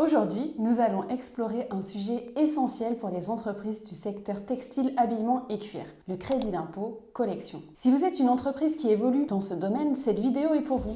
Aujourd'hui, nous allons explorer un sujet essentiel pour les entreprises du secteur textile, habillement et cuir, le crédit d'impôt collection. Si vous êtes une entreprise qui évolue dans ce domaine, cette vidéo est pour vous.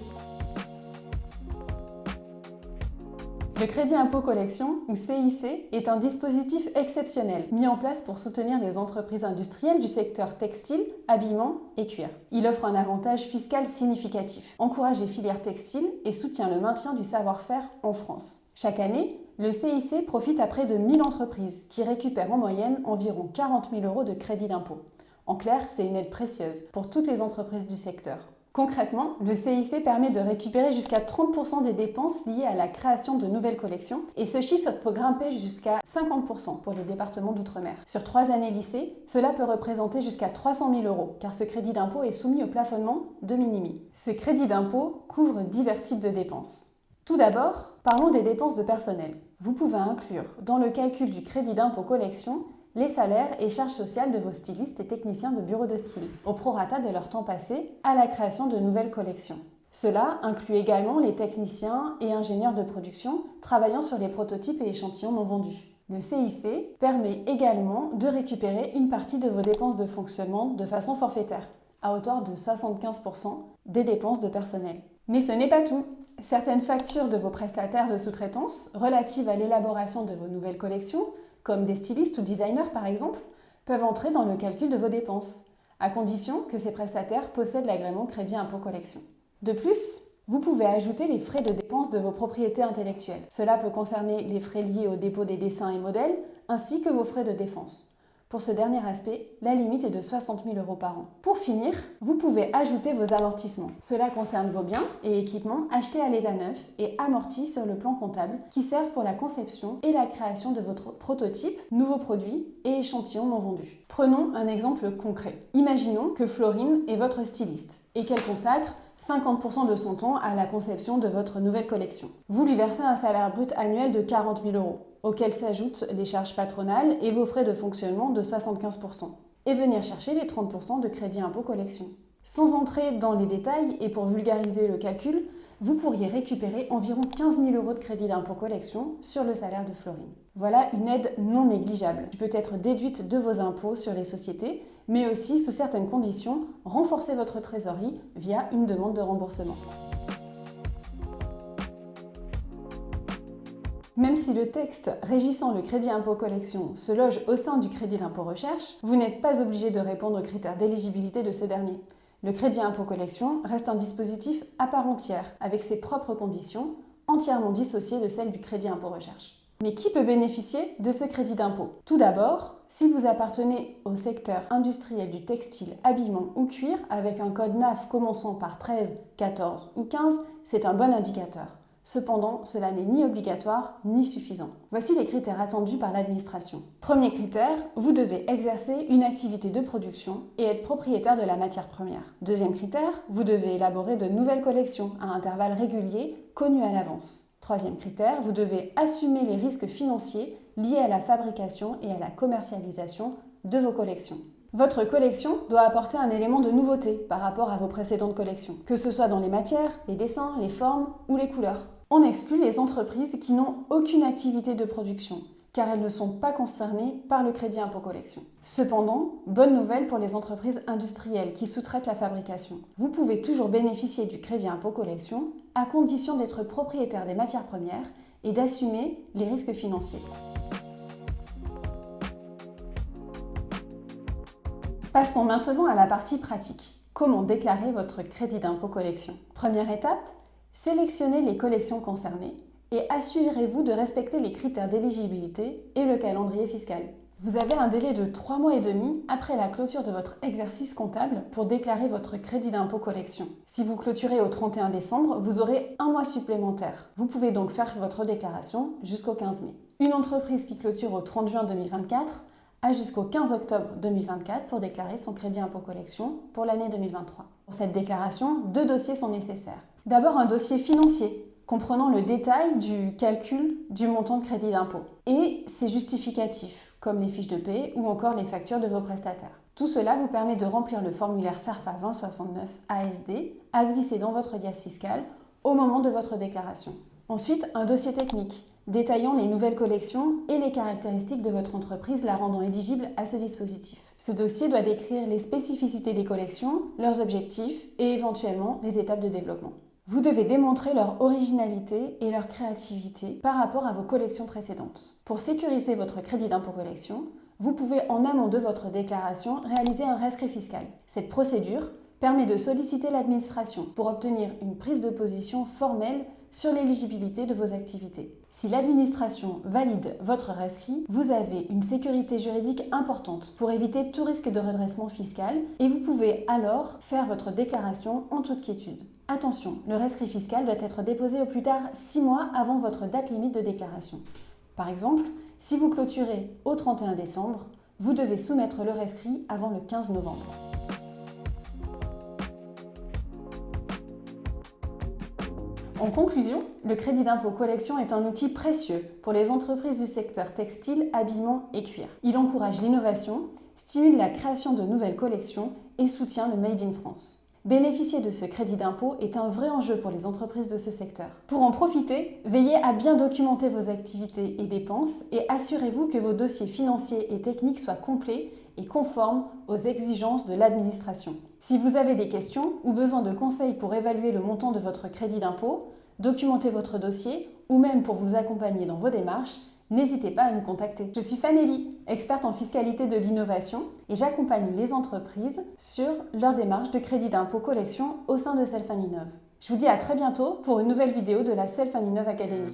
Le crédit impôt collection, ou CIC, est un dispositif exceptionnel mis en place pour soutenir les entreprises industrielles du secteur textile, habillement et cuir. Il offre un avantage fiscal significatif, encourage les filières textiles et soutient le maintien du savoir-faire en France. Chaque année, le CIC profite à près de 1000 entreprises qui récupèrent en moyenne environ 40 000 € de crédit d'impôt. En clair, c'est une aide précieuse pour toutes les entreprises du secteur. Concrètement, le CIC permet de récupérer jusqu'à 30% des dépenses liées à la création de nouvelles collections et ce chiffre peut grimper jusqu'à 50% pour les départements d'outre-mer. Sur 3 années lissées, cela peut représenter jusqu'à 300 000 € car ce crédit d'impôt est soumis au plafonnement de minimi. Ce crédit d'impôt couvre divers types de dépenses. Tout d'abord, parlons des dépenses de personnel. Vous pouvez inclure dans le calcul du crédit d'impôt collection les salaires et charges sociales de vos stylistes et techniciens de bureau de style, au prorata de leur temps passé à la création de nouvelles collections. Cela inclut également les techniciens et ingénieurs de production travaillant sur les prototypes et échantillons non vendus. Le CIC permet également de récupérer une partie de vos dépenses de fonctionnement de façon forfaitaire, à hauteur de 75% des dépenses de personnel. Mais ce n'est pas tout. Certaines factures de vos prestataires de sous-traitance relatives à l'élaboration de vos nouvelles collections, comme des stylistes ou designers par exemple, peuvent entrer dans le calcul de vos dépenses, à condition que ces prestataires possèdent l'agrément crédit impôt collection. De plus, vous pouvez ajouter les frais de dépense de vos propriétés intellectuelles. Cela peut concerner les frais liés au dépôt des dessins et modèles, ainsi que vos frais de défense. Pour ce dernier aspect, la limite est de 60 000 € par an. Pour finir, vous pouvez ajouter vos amortissements. Cela concerne vos biens et équipements achetés à l'état neuf et amortis sur le plan comptable qui servent pour la conception et la création de votre prototype, nouveaux produits et échantillons non vendus. Prenons un exemple concret. Imaginons que Florine est votre styliste et qu'elle consacre 50% de son temps à la conception de votre nouvelle collection. Vous lui versez un salaire brut annuel de 40 000 €, auxquels s'ajoutent les charges patronales et vos frais de fonctionnement de 75%, et venir chercher les 30% de crédit impôt collection. Sans entrer dans les détails et pour vulgariser le calcul, vous pourriez récupérer environ 15 000 € de crédit d'impôt collection sur le salaire de Florine. Voilà une aide non négligeable qui peut être déduite de vos impôts sur les sociétés, mais aussi, sous certaines conditions, renforcer votre trésorerie via une demande de remboursement. Même si le texte régissant le crédit impôt collection se loge au sein du crédit d'impôt recherche, vous n'êtes pas obligé de répondre aux critères d'éligibilité de ce dernier. Le crédit impôt collection reste un dispositif à part entière, avec ses propres conditions, entièrement dissociées de celles du crédit impôt recherche. Mais qui peut bénéficier de ce crédit d'impôt? Tout d'abord, si vous appartenez au secteur industriel du textile, habillement ou cuir, avec un code NAF commençant par 13, 14 ou 15, c'est un bon indicateur. Cependant, cela n'est ni obligatoire ni suffisant. Voici les critères attendus par l'administration. Premier critère, vous devez exercer une activité de production et être propriétaire de la matière première. Deuxième critère, vous devez élaborer de nouvelles collections à intervalles réguliers, connus à l'avance. Troisième critère, vous devez assumer les risques financiers liés à la fabrication et à la commercialisation de vos collections. Votre collection doit apporter un élément de nouveauté par rapport à vos précédentes collections, que ce soit dans les matières, les dessins, les formes ou les couleurs. On exclut les entreprises qui n'ont aucune activité de production, car elles ne sont pas concernées par le crédit impôt collection. Cependant, bonne nouvelle pour les entreprises industrielles qui sous-traitent la fabrication. Vous pouvez toujours bénéficier du crédit impôt collection à condition d'être propriétaire des matières premières et d'assumer les risques financiers. Passons maintenant à la partie pratique. Comment déclarer votre crédit d'impôt collection? Première étape, sélectionnez les collections concernées et assurez-vous de respecter les critères d'éligibilité et le calendrier fiscal. Vous avez un délai de 3 mois et demi après la clôture de votre exercice comptable pour déclarer votre crédit d'impôt collection. Si vous clôturez au 31 décembre, vous aurez un mois supplémentaire. Vous pouvez donc faire votre déclaration jusqu'au 15 mai. Une entreprise qui clôture au 30 juin 2024 a jusqu'au 15 octobre 2024 pour déclarer son crédit impôt collection pour l'année 2023. Pour cette déclaration, 2 dossiers sont nécessaires. D'abord, un dossier financier comprenant le détail du calcul du montant de crédit d'impôt et ses justificatifs, comme les fiches de paie ou encore les factures de vos prestataires. Tout cela vous permet de remplir le formulaire CERFA 2069 ASD à glisser dans votre liasse fiscale au moment de votre déclaration. Ensuite, un dossier technique détaillant les nouvelles collections et les caractéristiques de votre entreprise la rendant éligible à ce dispositif. Ce dossier doit décrire les spécificités des collections, leurs objectifs et éventuellement les étapes de développement. Vous devez démontrer leur originalité et leur créativité par rapport à vos collections précédentes. Pour sécuriser votre crédit d'impôt collection, vous pouvez en amont de votre déclaration réaliser un rescrit fiscal. Cette procédure permet de solliciter l'administration pour obtenir une prise de position formelle sur l'éligibilité de vos activités. Si l'administration valide votre rescrit, vous avez une sécurité juridique importante pour éviter tout risque de redressement fiscal et vous pouvez alors faire votre déclaration en toute quiétude. Attention, le rescrit fiscal doit être déposé au plus tard 6 mois avant votre date limite de déclaration. Par exemple, si vous clôturez au 31 décembre, vous devez soumettre le rescrit avant le 15 novembre. En conclusion, le crédit d'impôt collection est un outil précieux pour les entreprises du secteur textile, habillement et cuir. Il encourage l'innovation, stimule la création de nouvelles collections et soutient le Made in France. Bénéficier de ce crédit d'impôt est un vrai enjeu pour les entreprises de ce secteur. Pour en profiter, veillez à bien documenter vos activités et dépenses et assurez-vous que vos dossiers financiers et techniques soient complets et conformes aux exigences de l'administration. Si vous avez des questions ou besoin de conseils pour évaluer le montant de votre crédit d'impôt, documenter votre dossier ou même pour vous accompagner dans vos démarches, n'hésitez pas à nous contacter. Je suis Fanélie, experte en fiscalité de l'innovation et j'accompagne les entreprises sur leur démarche de crédit d'impôt collection au sein de Self & Innov. Je vous dis à très bientôt pour une nouvelle vidéo de la Self & Innov Academy.